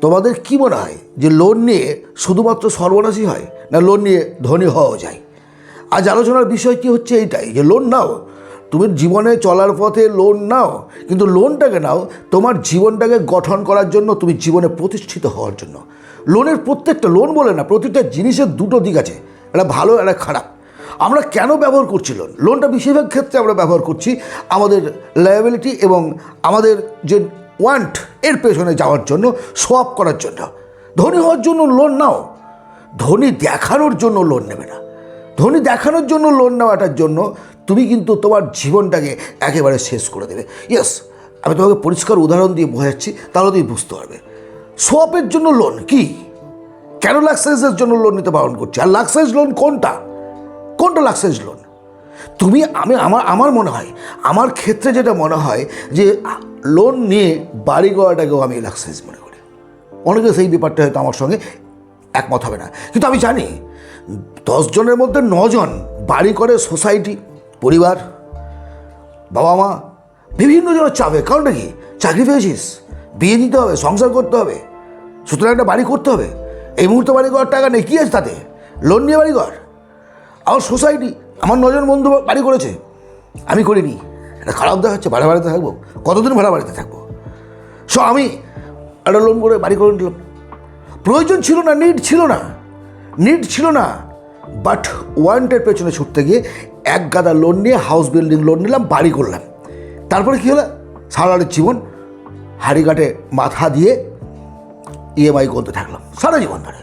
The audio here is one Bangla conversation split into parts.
তোমাদের কি মনে হয় যে লোন নিয়ে শুধুমাত্র সর্বনাশই হয়, না লোন নিয়ে ধনী হওয়াও যায়? আজ আলোচনার বিষয় কি হচ্ছে এইটাই, যে লোন নাও, তুমি জীবনে চলার পথে লোন নাও, কিন্তু লোনটাকে নাও তোমার জীবনটাকে গঠন করার জন্য, তুমি জীবনে প্রতিষ্ঠিত হওয়ার জন্য। লোনের প্রত্যেকটা, লোন বলে না, প্রতিটা জিনিসের দুটো দিক আছে, একটা ভালো একটা খারাপ। আমরা কেন ব্যবহার করছি লোনটা বেশিরভাগ ক্ষেত্রে আমরা ব্যবহার করছি আমাদের লায়াবিলিটি এবং আমাদের যে ওয়ান্ট এর পেছনে যাওয়ার জন্য, সোয়াপ করার জন্য। ধনী হওয়ার জন্য লোন নাও, ধনী দেখানোর জন্য লোন নেবে না। ধনী দেখানোর জন্য লোন নেওয়াটার জন্য তুমি কিন্তু তোমার জীবনটাকে একেবারে শেষ করে দেবে। ইয়েস, আমি তোমাকে পরিষ্কার উদাহরণ দিয়ে বোঝাচ্ছি, তাহলে তুমি বুঝতে পারবে। সোয়াপের জন্য লোন কি, কেন লাক্সারিজের জন্য লোন নিতে বারণ করছি? আর লাক্সারিজ লোন কোনটা লাক্সারিজ লোন? আমার মনে হয়, আমার ক্ষেত্রে যেটা মনে হয় যে লোন নিয়ে বাড়ি করাটাকেও আমি লাক্সারিজ মনে করি। অনেকে সেই ব্যাপারটা হয়তো আমার সঙ্গে একমত হবে না, কিন্তু আমি জানি 10 জনের মধ্যে 9 জন বাড়ি করে সোসাইটি, পরিবার, বাবা মা, বিভিন্ন জনের চাপে। কারণটা কি? চাকরি পেয়েছিস, বিয়ে দিতে হবে, সংসার করতে হবে, সুতরাং একটা বাড়ি করতে হবে। এই মুহূর্তে বাড়ি করার টাকা নেই, কী আছে তাতে? লোন নিয়ে বাড়ি কর। আমার সোসাইটি, আমার 9 জন বন্ধু বাড়ি করেছে, আমি করিনি। এটা খারাপ দেখাচ্ছে, ভাড়া বাড়িতে থাকবো, কতদিন ভাড়া বাড়িতে থাকবো? সো আমি একটা লোন করে বাড়ি করে নিলাম। প্রয়োজন ছিল না, নিড ছিল না, বাট ওয়ান্টের পেছনে ছুটতে গিয়ে এক গাদা লোন নিয়ে হাউস বিল্ডিং লোন নিলাম, বাড়ি করলাম। তারপরে কী হলো? সারা জীবন হাড়িঘাটে মাথা দিয়ে ইএমআই করতে থাকলাম সারা জীবন ধরে।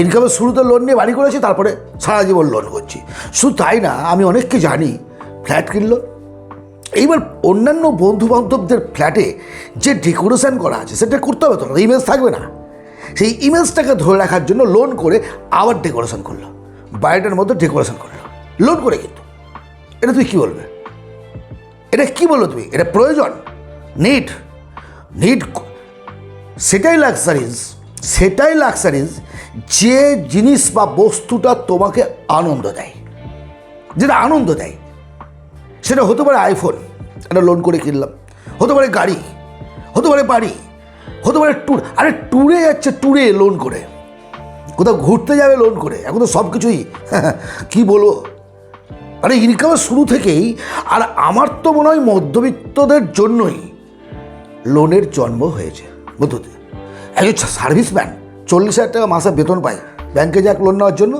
ইনকামের শুরুতে লোন নিয়ে বাড়ি করেছি, তারপরে সারা জীবন লোন করছি। শুধু তাই না, আমি অনেককে জানি ফ্ল্যাট কিনলো, এইবার অন্যান্য বন্ধু বান্ধবদের ফ্ল্যাটে যে ডেকোরেশন করা আছে সেটা করতে হবে তো, ইমেজ থাকবে না। সেই ইমেজটাকে ধরে রাখার জন্য লোন করে আবার ডেকোরেশন করলো, বাড়িটার মধ্যে ডেকোরেশন করলো লোন করে। কিন্তু এটা তুই কী বলবে? এটা কী বললো তুমি? এটা প্রয়োজন, নিড সেটাই লাক্সারিজ যে জিনিস বা বস্তুটা তোমাকে আনন্দ দেয়, যেটা আনন্দ দেয়। সেটা হতে পারে আইফোন, একটা লোন করে কিনলাম, হতে পারে গাড়ি, হতে পারে বাড়ি, হতে পারে ট্যুর। আরে ট্যুরে যাচ্ছে, ট্যুরে লোন করে, কোথাও ঘুরতে যাবে লোন করে। এখন তো সব কিছুই কী বলবো, আরে ইনকামের শুরু থেকেই। আর আমার তো মনে হয় মধ্যবিত্তদের জন্যই লোনের জন্ম হয়েছে। বুঝতে, একজন সার্ভিসম্যান 40,000 টাকা মাসে বেতন পায়, ব্যাংকে যাক লোন নেওয়ার জন্য,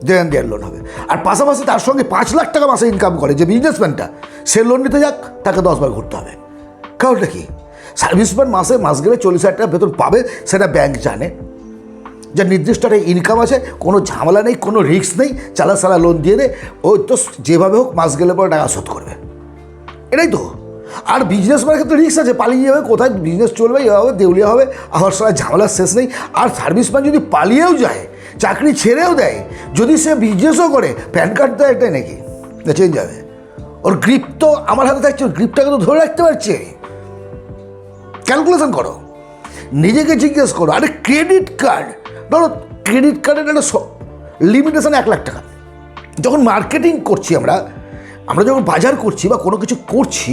দেয়ার লোন হবে। আর পাশাপাশি তার সঙ্গে 5 লাখ টাকা মাসে ইনকাম করে যে বিজনেসম্যানটা, সে লোন নিতে যাক, তাকে 10 বার ঘুরতে হবে। কারণটা কি? সার্ভিসম্যান মাস গেলে 40,000 টাকা বেতন পাবে, সেটা ব্যাংক জানে। যার নির্দিষ্ট একটা ইনকাম আছে, কোনো ঝামেলা নেই, কোনো রিস্ক নেই, সালা লোন দিয়ে দে, ওই তো যেভাবে হোক মাস গেলে পরে টাকা শোধ করবে। এটাই তো। আর বিজনেসম্যানের ক্ষেত্রে রিস্ক আছে, পালিয়ে যাবে, কোথায় বিজনেস চলবে, এভাবে দেউলিয়া হবে, আবার সারা ঝামেলার শেষ নেই। আর সার্ভিসম্যান যদি পালিয়েও যায়, চাকরি ছেড়েও দেয়, যদি সে বিজনেসও করে, প্যান কার্ড দেয় একটাই নাকি না চেঞ্জ যাবে। ওর গ্রিপ তো আমার হাতে থাকছে, ওর গ্রিপটাকে তো ধরে রাখতে পারছে। ক্যালকুলেশন করো, নিজেকে জিজ্ঞেস করো। আরে ক্রেডিট কার্ড ধরো, ক্রেডিট কার্ডের একটা লিমিটেশন 1 লাখ টাকা। যখন মার্কেটিং করছি আমরা যখন বাজার করছি বা কোনো কিছু করছি,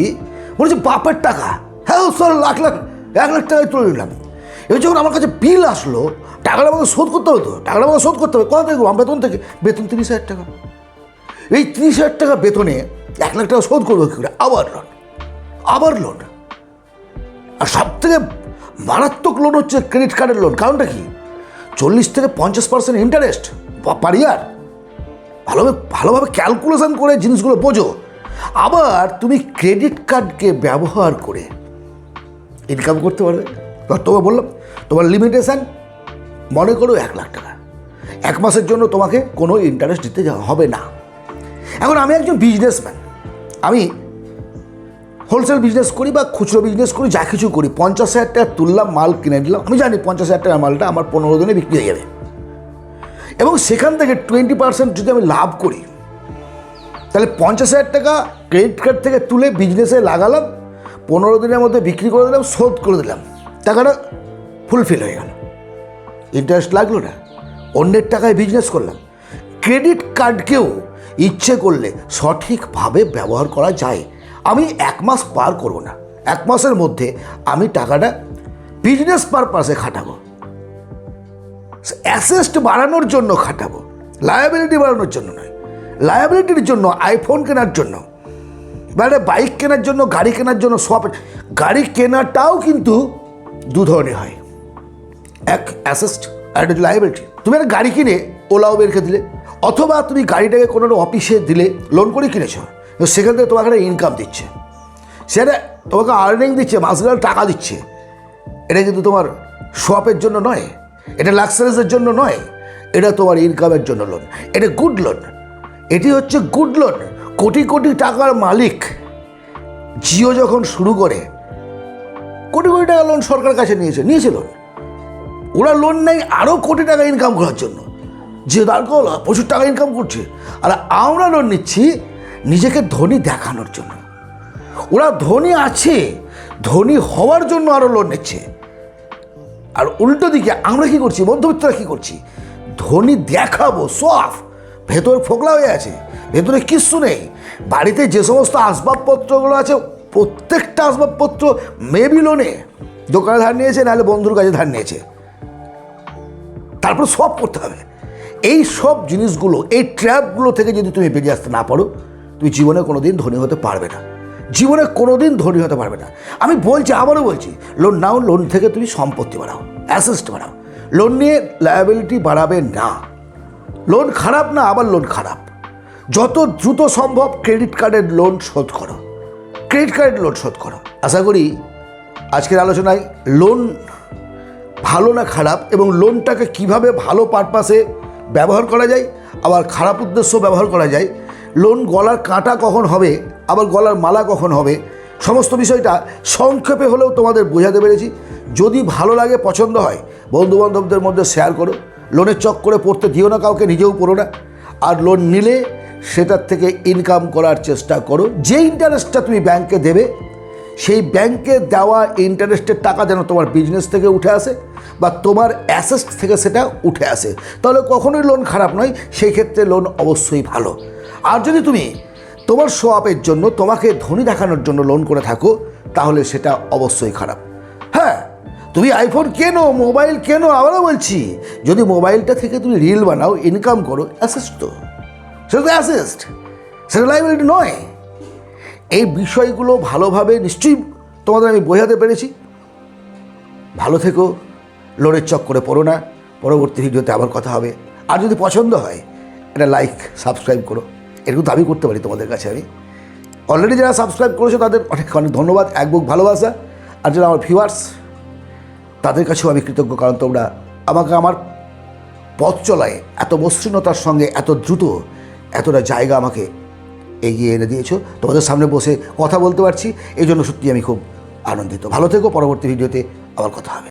মনে হচ্ছে বাপের টাকা, হ্যাঁ স্যার 1 লাখ টাকায় তুলে নিলাম। এবার যখন আমার কাছে বিল আসলো, টাকাটা আমাকে শোধ করতে হবে তো, কোথা থেকে? আমার বেতন 30,000 টাকা। এই 30,000 টাকা বেতনে 1 লাখ টাকা শোধ করবো কী করে? আবার লোন। আর সব থেকে মারাত্মক লোন হচ্ছে ক্রেডিট কার্ডের লোন। কারণটা কি? 40 থেকে 50% ইন্টারেস্ট পার ইয়ার। ভালোভাবে ক্যালকুলেশন করে জিনিসগুলো বোঝো। আবার তুমি ক্রেডিট কার্ডকে ব্যবহার করে ইনকাম করতে পারবে। তোমাকে বললাম, তোমার লিমিটেশান মনে করো 1 লাখ টাকা। 1 মাসের জন্য তোমাকে কোনো ইন্টারেস্ট দিতে হবে না। এখন আমি একজন বিজনেসম্যান, আমি হোলসেল বিজনেস করি বা খুচরো বিজনেস করি, যা কিছু করি। 50,000 টাকা তুললাম, মাল কিনে নিলাম। আমি জানি 50,000 টাকার মালটা আমার 15 দিনে বিক্রি হয়ে যাবে, এবং সেখান থেকে 20% যদি আমি লাভ করি, তাহলে 50,000 টাকা ক্রেডিট কার্ড থেকে তুলে বিজনেসে লাগালাম, 15 দিনের মধ্যে বিক্রি করে দিলাম, শোধ করে দিলাম, টাকাটা ফুলফিল হয়ে গেল। ইন্টারেস্ট লাগলো না, অন্যের টাকায় বিজনেস করলাম। ক্রেডিট কার্ডকেও ইচ্ছে করলে সঠিকভাবে ব্যবহার করা যায়। আমি 1 মাস পার করব না, 1 মাসের মধ্যে আমি টাকাটা বিজনেস পারপাসে খাটাবো, অ্যাসেস্ট বাড়ানোর জন্য খাটাবো, লায়াবিলিটি বাড়ানোর জন্য নয়। লায়াবিলিটির জন্য, আইফোন কেনার জন্য বা একটা বাইক কেনার জন্য, গাড়ি কেনার জন্য, সব। গাড়ি কেনাটাও কিন্তু দু ধরনের হয়, এক অ্যাসেস্ট আর একটা লায়াবিলিটি। তুমি একটা গাড়ি কিনে ওলা উবেরকে দিলে, অথবা তুমি গাড়িটাকে কোনো অফিসে দিলে, লোন করে কিনেছো, সেখান থেকে তোমাকে একটা ইনকাম দিচ্ছে, সেটা তোমাকে আর্নিং দিচ্ছে, মাসগাল টাকা দিচ্ছে। এটা কিন্তু তোমার শপের জন্য নয়, এটা লাক্সারিজের জন্য নয়, এটা তোমার ইনকামের জন্য লোন। এটা গুড লোন, এটি হচ্ছে গুড লোন। কোটি কোটি টাকার মালিক জিও যখন শুরু করে, কোটি কোটি টাকা লোন সরকার কাছে নিয়েছে লোন। ওরা লোন নেই আরও কোটি টাকা ইনকাম করার জন্য। জিও দাঁড় করলো, প্রচুর টাকা ইনকাম করছে, আর আমরা লোন নিচ্ছি নিজেকে ধনী দেখানোর জন্য। ওরা ধনী আছে, ধনী হওয়ার জন্য আরও লোন নিচ্ছে। আর উল্টো দিকে আমরা কি করছি, মধ্যবিত্তরা কি করছি, ধনী দেখাবো, সফ, ভেতর ফোকলা হয়ে আছে, ভেতরে কিচ্ছু নেই। বাড়িতে যে সমস্ত আসবাবপত্রগুলো আছে, প্রত্যেকটা আসবাবপত্র মেবি লোনে, দোকানে ধার নিয়েছে, নাহলে বন্ধুর কাছে ধার নিয়েছে, তারপর সব করতে হবে। এই সব জিনিসগুলো, এই ট্র্যাপগুলো থেকে যদি তুমি বেরিয়ে আসতে না পারো, তুমি জীবনে কোনো দিন ধনী হতে পারবে না, জীবনে কোনো দিন ধনী হতে পারবে না। আমি বলছি, আবারও বলছি, লোন নাও, লোন থেকে তুমি সম্পত্তি বাড়াও, অ্যাসেস্ট বাড়াও। লোন নিয়ে লায়াবিলিটি বাড়াবে না। লোন খারাপ না, আবার লোন খারাপ। যত দ্রুত সম্ভব ক্রেডিট কার্ডের লোন শোধ করো, ক্রেডিট কার্ডের লোন শোধ করো। আশা করি আজকের আলোচনায় লোন ভালো না খারাপ, এবং লোনটাকে কিভাবে ভালো পারপাসে ব্যবহার করা যায়, আবার খারাপ উদ্দেশ্য ব্যবহার করা যায়, লোন গলার কাঁটা কখন হবে, আবার গলার মালা কখন হবে, সমস্ত বিষয়টা সংক্ষেপে হলেও তোমাদের বোঝাতে পেরেছি। যদি ভালো লাগে, পছন্দ হয়, বন্ধুবান্ধবদের মধ্যে শেয়ার করো। লোনের চক্করে পড়তে দিও না কাউকে, নিজেও পড়ো না। আর লোন নিলে সেটার থেকে ইনকাম করার চেষ্টা করো। যে ইন্টারেস্টটা তুমি ব্যাংকে দেবে, সেই ব্যাংকে দেওয়া ইন্টারেস্টের টাকা যেন তোমার বিজনেস থেকে উঠে আসে বা তোমার অ্যাসেস্ট থেকে সেটা উঠে আসে, তাহলে কখনোই লোন খারাপ নয়। সেই ক্ষেত্রে লোন অবশ্যই ভালো। আর যদি তুমি তোমার শো আপের জন্য, তোমাকে ধনী দেখানোর জন্য লোন করে থাকো, তাহলে সেটা অবশ্যই খারাপ। হ্যাঁ, তুমি আইফোন কেনো, মোবাইল কেনো, আবারও বলছি, যদি মোবাইলটা থেকে তুমি রিল বানাও, ইনকাম করো, অ্যাসেস্ট তো, সেটা তো অ্যাসেস্ট, সেটা লায়াবিলিটি নয়। এই বিষয়গুলো ভালোভাবে নিশ্চয়ই তোমাদের আমি বোঝাতে পেরেছি। ভালো থেকো, লোনের চক্করে পড়ো না। পরবর্তী ভিডিওতে আবার কথা হবে। আর যদি পছন্দ হয়, এটা লাইক, সাবস্ক্রাইব করো। এরকম দাবি করতে পারি তোমাদের কাছে আমি। অলরেডি যারা সাবস্ক্রাইব করেছো তাদের অনেক অনেক ধন্যবাদ, এক বুক ভালোবাসা। আর যারা আমার ভিউয়ার্স, তাদের কাছেও আমি কৃতজ্ঞ, কারণ তোমরা আমাকে আমার পথ চলায় এত মসৃণতার সঙ্গে, এত দ্রুত, এতটা জায়গা আমাকে এগিয়ে এনে দিয়েছো। তোমাদের সামনে বসে কথা বলতে পারছি, এই জন্য সত্যি আমি খুব আনন্দিত। ভালো থেকো, পরবর্তী ভিডিওতে আবার কথা হবে।